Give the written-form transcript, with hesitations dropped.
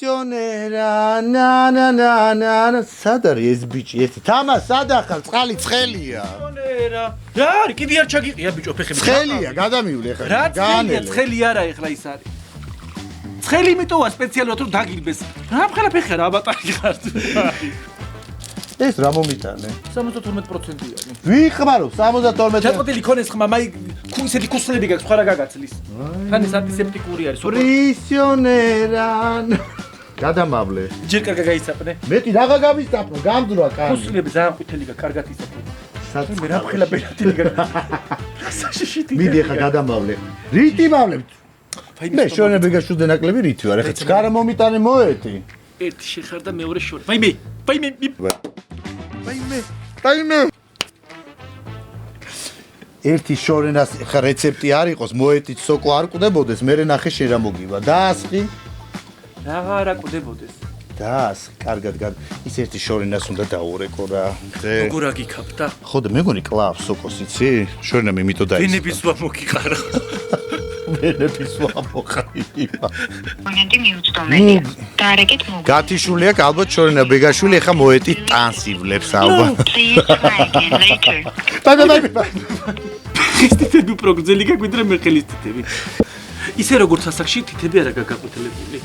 Prisionera na na na na სად არის ეს ბიჭი ერთი თამა სად ახარ წყალი ცხელია Prisionera რა არის კიდე არ ჩაგიყია ბიჭო ფეხები ცხელია გადამივლე ხა რა ცხელია ცხელი არა ეხლა ის არის ცხელი იმიტოა სპეციალურად რომ დაგილბეს რა მხელა ფეხი რა აბატარი ხარ ეს რა მომიტანე 72%-იანი ვიხმარო 72 ჩატყდილი ქონეს ხმა მაი ისეთი ქუსლები გაქვს სხვა რა გაგაცლის თან ეს ანტისეპტიკური არის Prisionera გადამავლე ჯერ კარგა გაიცაპნე მეტი რაღა გავისწაფო გამდროა კანი ქუსლები ძალიან ყვითელი გაქვს კარგად იცაპნე მე რა მხელა ბერატილი გაქვს საშიშიტი მიდი ხა გადამავლე რიტი მავლებ მე შორენა ბეგაშუდე ნაკლები რითი ვარ ეხა ცქარა მომიტანე მოეთი ერთი შეხარდა მეორე შორი ვაიმე დაიმე ერთი შორენას ხა რეცეპტი არ იყოს მოეთით სოკო არ კვდებოდეს მე ნახე შენ რა მოგივა დაასხი რაღა არ აკვდებოდეს დაასხი კარგად ის ერთი შორენას უნდა დაურეკო რა როგორ აგიქაფდა ხო და მეგონი კლავს სოკოს იცი შორენამ იმითო დაიწყო ვენების ვა მოგიყარა ვენების ვა მოყარიბა მონენტი მიუწვდომელია დაარეკეთ მოგ გათიშული აქვს ალბათ შორენა ბეგაშვილი ხა მოეთით ტანს ივლებს ალბათ ის თითები უფრო გრძელი გაგვიდრე მე ხელის თითები ისე როგორც ასაკში თითები არა გაგაყვითელებული